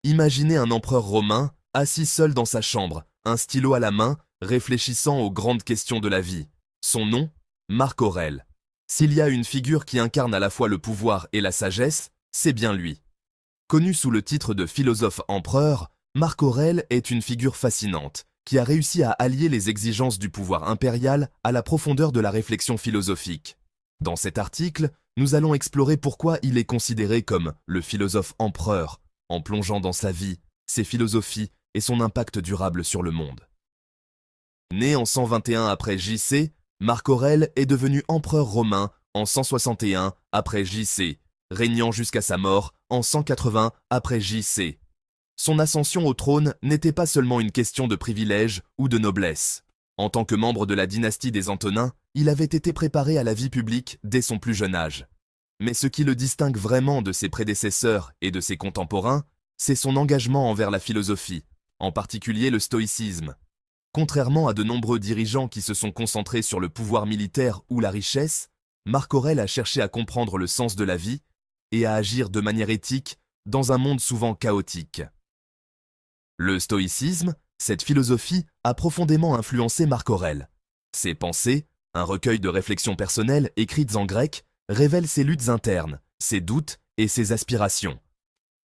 Imaginez un empereur romain, assis seul dans sa chambre, un stylo à la main, réfléchissant aux grandes questions de la vie. Son nom, Marc Aurèle. S'il y a une figure qui incarne à la fois le pouvoir et la sagesse, c'est bien lui. Connu sous le titre de philosophe-empereur, Marc Aurèle est une figure fascinante, qui a réussi à allier les exigences du pouvoir impérial à la profondeur de la réflexion philosophique. Dans cet article, nous allons explorer pourquoi il est considéré comme le philosophe-empereur, en plongeant dans sa vie, ses philosophies et son impact durable sur le monde. Né en 121 après J.C., Marc Aurèle est devenu empereur romain en 161 après J.C., régnant jusqu'à sa mort en 180 après J.C. Son ascension au trône n'était pas seulement une question de privilège ou de noblesse. En tant que membre de la dynastie des Antonins, il avait été préparé à la vie publique dès son plus jeune âge. Mais ce qui le distingue vraiment de ses prédécesseurs et de ses contemporains, c'est son engagement envers la philosophie, en particulier le stoïcisme. Contrairement à de nombreux dirigeants qui se sont concentrés sur le pouvoir militaire ou la richesse, Marc Aurèle a cherché à comprendre le sens de la vie et à agir de manière éthique dans un monde souvent chaotique. Le stoïcisme, cette philosophie, a profondément influencé Marc Aurèle. Ses pensées, un recueil de réflexions personnelles écrites en grec, révèlent ses luttes internes, ses doutes et ses aspirations.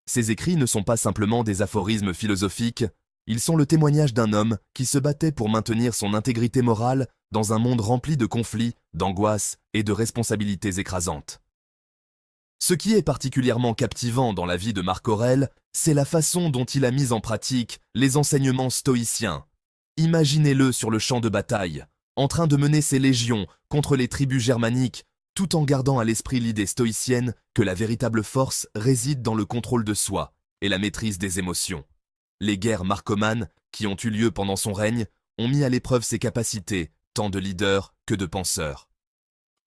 Ces écrits ne sont pas simplement des aphorismes philosophiques, ils sont le témoignage d'un homme qui se battait pour maintenir son intégrité morale dans un monde rempli de conflits, d'angoisses et de responsabilités écrasantes. Ce qui est particulièrement captivant dans la vie de Marc Aurèle, c'est la façon dont il a mis en pratique les enseignements stoïciens. Imaginez-le sur le champ de bataille, en train de mener ses légions contre les tribus germaniques, tout en gardant à l'esprit l'idée stoïcienne que la véritable force réside dans le contrôle de soi et la maîtrise des émotions. Les guerres marcomanes, qui ont eu lieu pendant son règne, ont mis à l'épreuve ses capacités, tant de leader que de penseur.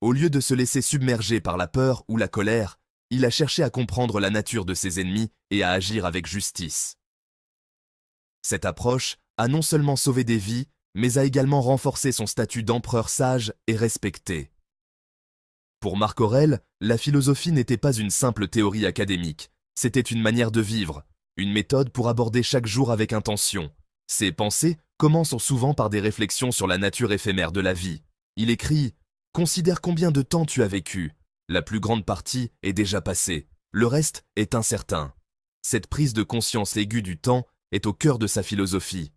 Au lieu de se laisser submerger par la peur ou la colère, il a cherché à comprendre la nature de ses ennemis et à agir avec justice. Cette approche a non seulement sauvé des vies, mais a également renforcé son statut d'empereur sage et respecté. Pour Marc Aurèle, la philosophie n'était pas une simple théorie académique, c'était une manière de vivre, une méthode pour aborder chaque jour avec intention. Ses pensées commencent souvent par des réflexions sur la nature éphémère de la vie. Il écrit « Considère combien de temps tu as vécu. La plus grande partie est déjà passée. Le reste est incertain. » Cette prise de conscience aiguë du temps est au cœur de sa philosophie.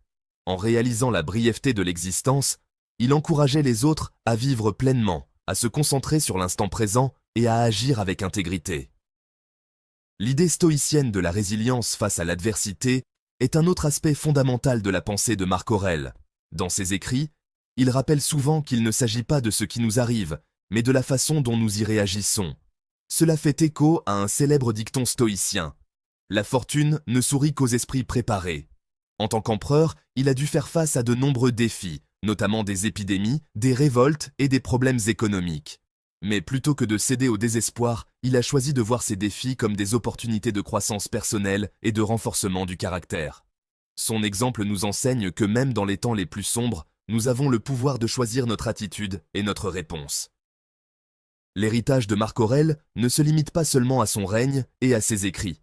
En réalisant la brièveté de l'existence, il encourageait les autres à vivre pleinement, à se concentrer sur l'instant présent et à agir avec intégrité. L'idée stoïcienne de la résilience face à l'adversité est un autre aspect fondamental de la pensée de Marc Aurèle. Dans ses écrits, il rappelle souvent qu'il ne s'agit pas de ce qui nous arrive, mais de la façon dont nous y réagissons. Cela fait écho à un célèbre dicton stoïcien. La fortune ne sourit qu'aux esprits préparés. En tant qu'empereur, il a dû faire face à de nombreux défis, notamment des épidémies, des révoltes et des problèmes économiques. Mais plutôt que de céder au désespoir, il a choisi de voir ces défis comme des opportunités de croissance personnelle et de renforcement du caractère. Son exemple nous enseigne que même dans les temps les plus sombres, nous avons le pouvoir de choisir notre attitude et notre réponse. L'héritage de Marc Aurèle ne se limite pas seulement à son règne et à ses écrits.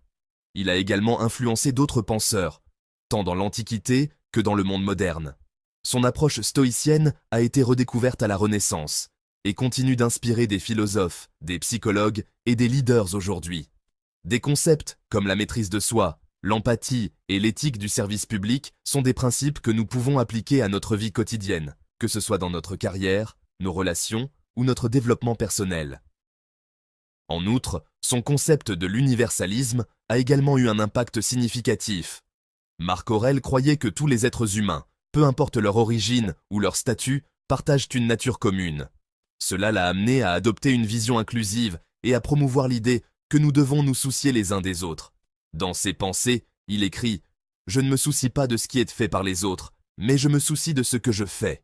Il a également influencé d'autres penseurs, tant dans l'Antiquité que dans le monde moderne. Son approche stoïcienne a été redécouverte à la Renaissance et continue d'inspirer des philosophes, des psychologues et des leaders aujourd'hui. Des concepts comme la maîtrise de soi, l'empathie et l'éthique du service public sont des principes que nous pouvons appliquer à notre vie quotidienne, que ce soit dans notre carrière, nos relations ou notre développement personnel. En outre, son concept de l'universalisme a également eu un impact significatif. Marc Aurèle croyait que tous les êtres humains, peu importe leur origine ou leur statut, partagent une nature commune. Cela l'a amené à adopter une vision inclusive et à promouvoir l'idée que nous devons nous soucier les uns des autres. Dans ses pensées, il écrit « Je ne me soucie pas de ce qui est fait par les autres, mais je me soucie de ce que je fais. »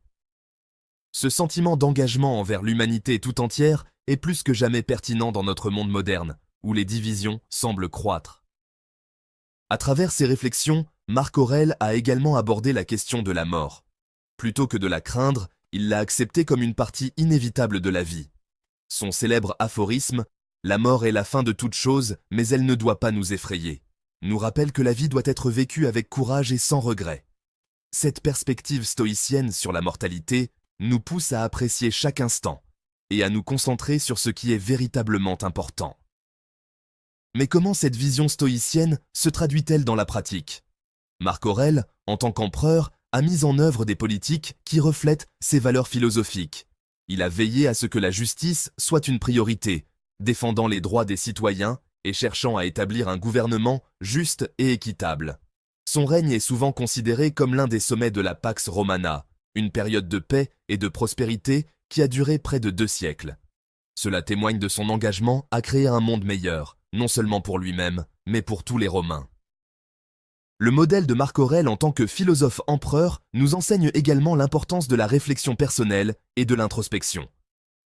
Ce sentiment d'engagement envers l'humanité tout entière est plus que jamais pertinent dans notre monde moderne, où les divisions semblent croître. À travers ses réflexions, Marc Aurèle a également abordé la question de la mort. Plutôt que de la craindre, il l'a acceptée comme une partie inévitable de la vie. Son célèbre aphorisme « La mort est la fin de toute chose, mais elle ne doit pas nous effrayer » nous rappelle que la vie doit être vécue avec courage et sans regret. Cette perspective stoïcienne sur la mortalité nous pousse à apprécier chaque instant et à nous concentrer sur ce qui est véritablement important. Mais comment cette vision stoïcienne se traduit-elle dans la pratique? Marc Aurèle, en tant qu'empereur, a mis en œuvre des politiques qui reflètent ses valeurs philosophiques. Il a veillé à ce que la justice soit une priorité, défendant les droits des citoyens et cherchant à établir un gouvernement juste et équitable. Son règne est souvent considéré comme l'un des sommets de la Pax Romana, une période de paix et de prospérité qui a duré près de 2 siècles. Cela témoigne de son engagement à créer un monde meilleur, non seulement pour lui-même, mais pour tous les Romains. Le modèle de Marc Aurèle en tant que philosophe-empereur nous enseigne également l'importance de la réflexion personnelle et de l'introspection.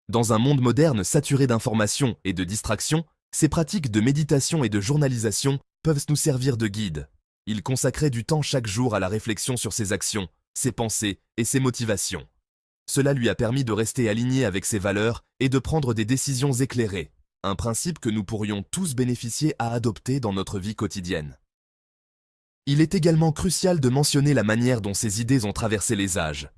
Dans un monde moderne saturé d'informations et de distractions, ces pratiques de méditation et de journalisation peuvent nous servir de guide. Il consacrait du temps chaque jour à la réflexion sur ses actions, ses pensées et ses motivations. Cela lui a permis de rester aligné avec ses valeurs et de prendre des décisions éclairées, un principe que nous pourrions tous bénéficier à adopter dans notre vie quotidienne. Il est également crucial de mentionner la manière dont ces idées ont traversé les âges.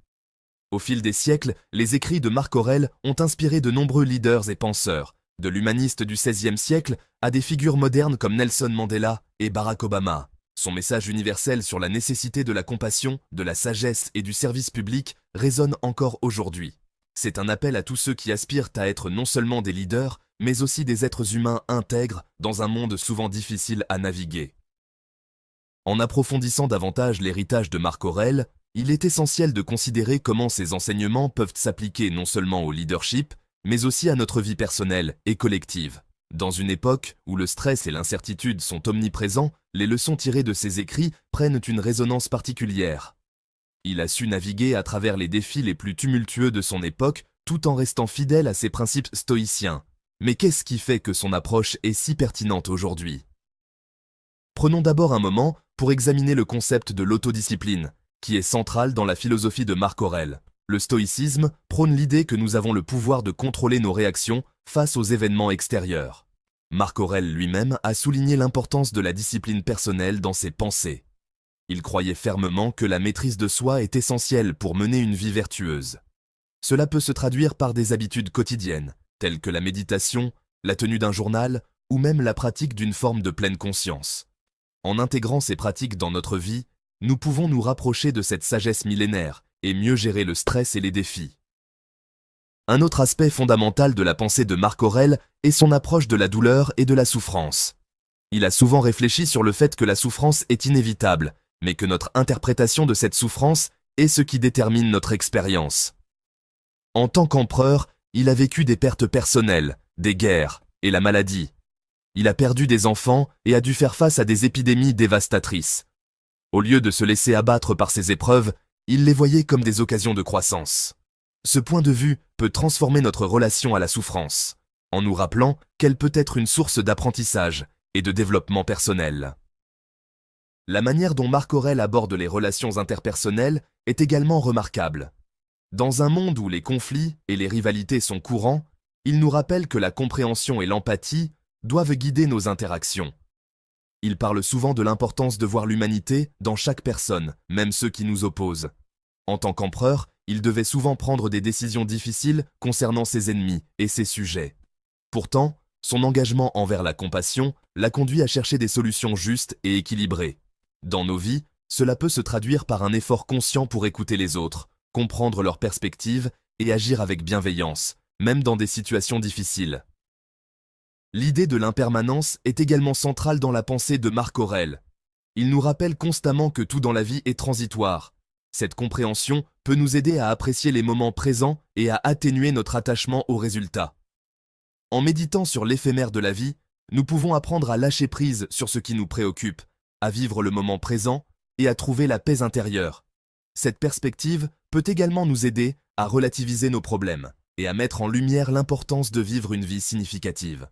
Au fil des siècles, les écrits de Marc Aurèle ont inspiré de nombreux leaders et penseurs, de l'humaniste du XVIe siècle à des figures modernes comme Nelson Mandela et Barack Obama. Son message universel sur la nécessité de la compassion, de la sagesse et du service public résonne encore aujourd'hui. C'est un appel à tous ceux qui aspirent à être non seulement des leaders, mais aussi des êtres humains intègres dans un monde souvent difficile à naviguer. En approfondissant davantage l'héritage de Marc Aurèle, il est essentiel de considérer comment ces enseignements peuvent s'appliquer non seulement au leadership, mais aussi à notre vie personnelle et collective. Dans une époque où le stress et l'incertitude sont omniprésents, les leçons tirées de ses écrits prennent une résonance particulière. Il a su naviguer à travers les défis les plus tumultueux de son époque tout en restant fidèle à ses principes stoïciens. Mais qu'est-ce qui fait que son approche est si pertinente aujourd'hui? Prenons d'abord un moment pour examiner le concept de l'autodiscipline, qui est central dans la philosophie de Marc Aurèle. Le stoïcisme prône l'idée que nous avons le pouvoir de contrôler nos réactions face aux événements extérieurs. Marc Aurèle lui-même a souligné l'importance de la discipline personnelle dans ses pensées. Il croyait fermement que la maîtrise de soi est essentielle pour mener une vie vertueuse. Cela peut se traduire par des habitudes quotidiennes, telles que la méditation, la tenue d'un journal ou même la pratique d'une forme de pleine conscience. En intégrant ces pratiques dans notre vie, nous pouvons nous rapprocher de cette sagesse millénaire et mieux gérer le stress et les défis. Un autre aspect fondamental de la pensée de Marc Aurèle est son approche de la douleur et de la souffrance. Il a souvent réfléchi sur le fait que la souffrance est inévitable, mais que notre interprétation de cette souffrance est ce qui détermine notre expérience. En tant qu'empereur, il a vécu des pertes personnelles, des guerres et la maladie. Il a perdu des enfants et a dû faire face à des épidémies dévastatrices. Au lieu de se laisser abattre par ces épreuves, il les voyait comme des occasions de croissance. Ce point de vue peut transformer notre relation à la souffrance, en nous rappelant qu'elle peut être une source d'apprentissage et de développement personnel. La manière dont Marc Aurèle aborde les relations interpersonnelles est également remarquable. Dans un monde où les conflits et les rivalités sont courants, il nous rappelle que la compréhension et l'empathie doivent guider nos interactions. Il parle souvent de l'importance de voir l'humanité dans chaque personne, même ceux qui nous opposent. En tant qu'empereur, il devait souvent prendre des décisions difficiles concernant ses ennemis et ses sujets. Pourtant, son engagement envers la compassion l'a conduit à chercher des solutions justes et équilibrées. Dans nos vies, cela peut se traduire par un effort conscient pour écouter les autres, comprendre leurs perspectives et agir avec bienveillance, même dans des situations difficiles. L'idée de l'impermanence est également centrale dans la pensée de Marc Aurèle. Il nous rappelle constamment que tout dans la vie est transitoire. Cette compréhension peut nous aider à apprécier les moments présents et à atténuer notre attachement aux résultats. En méditant sur l'éphémère de la vie, nous pouvons apprendre à lâcher prise sur ce qui nous préoccupe, à vivre le moment présent et à trouver la paix intérieure. Cette perspective peut également nous aider à relativiser nos problèmes et à mettre en lumière l'importance de vivre une vie significative.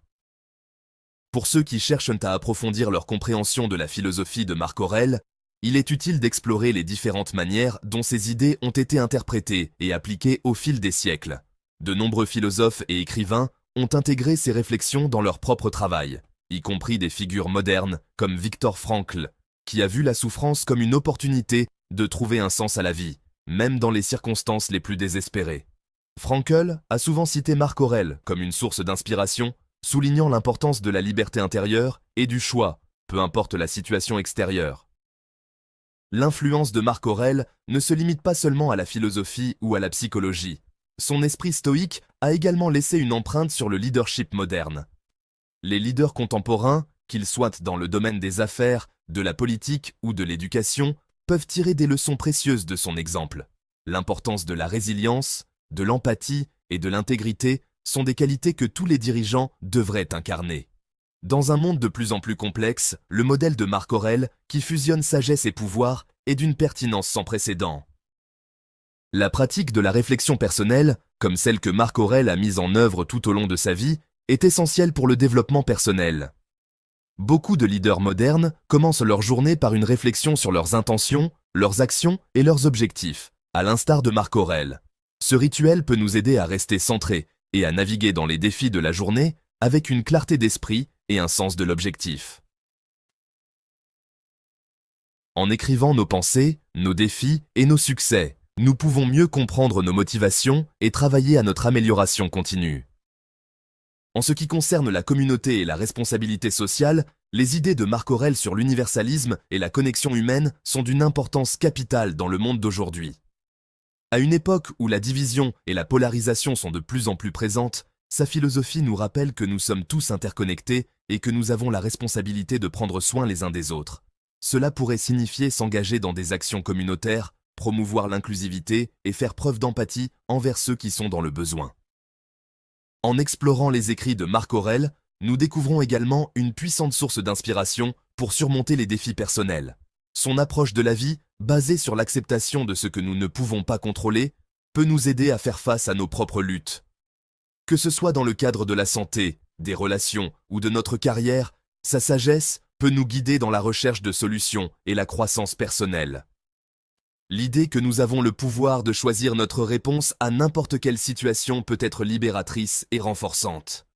Pour ceux qui cherchent à approfondir leur compréhension de la philosophie de Marc Aurèle, il est utile d'explorer les différentes manières dont ces idées ont été interprétées et appliquées au fil des siècles. De nombreux philosophes et écrivains ont intégré ces réflexions dans leur propre travail, y compris des figures modernes comme Viktor Frankl, qui a vu la souffrance comme une opportunité de trouver un sens à la vie, même dans les circonstances les plus désespérées. Frankl a souvent cité Marc Aurèle comme une source d'inspiration, soulignant l'importance de la liberté intérieure et du choix, peu importe la situation extérieure. L'influence de Marc Aurèle ne se limite pas seulement à la philosophie ou à la psychologie. Son esprit stoïque a également laissé une empreinte sur le leadership moderne. Les leaders contemporains, qu'ils soient dans le domaine des affaires, de la politique ou de l'éducation, peuvent tirer des leçons précieuses de son exemple. L'importance de la résilience, de l'empathie et de l'intégrité sont des qualités que tous les dirigeants devraient incarner. Dans un monde de plus en plus complexe, le modèle de Marc Aurèle, qui fusionne sagesse et pouvoir, est d'une pertinence sans précédent. La pratique de la réflexion personnelle, comme celle que Marc Aurèle a mise en œuvre tout au long de sa vie, est essentielle pour le développement personnel. Beaucoup de leaders modernes commencent leur journée par une réflexion sur leurs intentions, leurs actions et leurs objectifs, à l'instar de Marc Aurèle. Ce rituel peut nous aider à rester centrés et à naviguer dans les défis de la journée avec une clarté d'esprit et un sens de l'objectif. En écrivant nos pensées, nos défis et nos succès, nous pouvons mieux comprendre nos motivations et travailler à notre amélioration continue. En ce qui concerne la communauté et la responsabilité sociale, les idées de Marc Aurèle sur l'universalisme et la connexion humaine sont d'une importance capitale dans le monde d'aujourd'hui. À une époque où la division et la polarisation sont de plus en plus présentes, sa philosophie nous rappelle que nous sommes tous interconnectés et que nous avons la responsabilité de prendre soin les uns des autres. Cela pourrait signifier s'engager dans des actions communautaires, promouvoir l'inclusivité et faire preuve d'empathie envers ceux qui sont dans le besoin. En explorant les écrits de Marc Aurèle, nous découvrons également une puissante source d'inspiration pour surmonter les défis personnels. Son approche de la vie, basée sur l'acceptation de ce que nous ne pouvons pas contrôler, peut nous aider à faire face à nos propres luttes. Que ce soit dans le cadre de la santé, des relations ou de notre carrière, sa sagesse peut nous guider dans la recherche de solutions et la croissance personnelle. L'idée que nous avons le pouvoir de choisir notre réponse à n'importe quelle situation peut être libératrice et renforçante.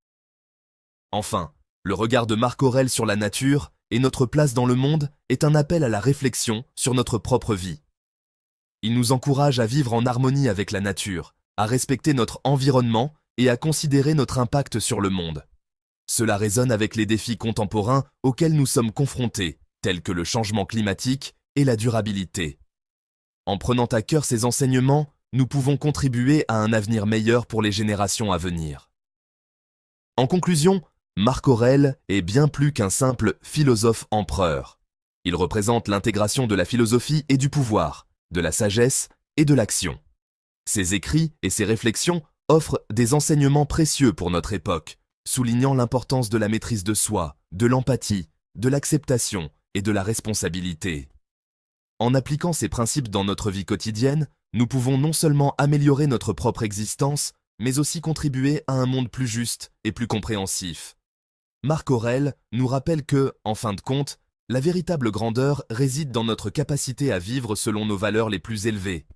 Enfin, le regard de Marc Aurèle sur la nature et notre place dans le monde est un appel à la réflexion sur notre propre vie. Il nous encourage à vivre en harmonie avec la nature, à respecter notre environnement et à considérer notre impact sur le monde. Cela résonne avec les défis contemporains auxquels nous sommes confrontés, tels que le changement climatique et la durabilité. En prenant à cœur ces enseignements, nous pouvons contribuer à un avenir meilleur pour les générations à venir. En conclusion, Marc Aurèle est bien plus qu'un simple philosophe-empereur. Il représente l'intégration de la philosophie et du pouvoir, de la sagesse et de l'action. Ses écrits et ses réflexions offrent des enseignements précieux pour notre époque, soulignant l'importance de la maîtrise de soi, de l'empathie, de l'acceptation et de la responsabilité. En appliquant ces principes dans notre vie quotidienne, nous pouvons non seulement améliorer notre propre existence, mais aussi contribuer à un monde plus juste et plus compréhensif. Marc Aurèle nous rappelle que, en fin de compte, la véritable grandeur réside dans notre capacité à vivre selon nos valeurs les plus élevées,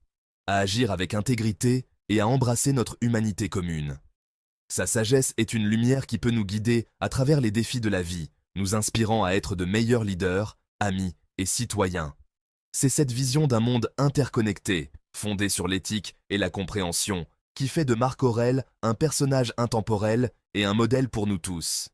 à agir avec intégrité et à embrasser notre humanité commune. Sa sagesse est une lumière qui peut nous guider à travers les défis de la vie, nous inspirant à être de meilleurs leaders, amis et citoyens. C'est cette vision d'un monde interconnecté, fondé sur l'éthique et la compréhension, qui fait de Marc Aurèle un personnage intemporel et un modèle pour nous tous.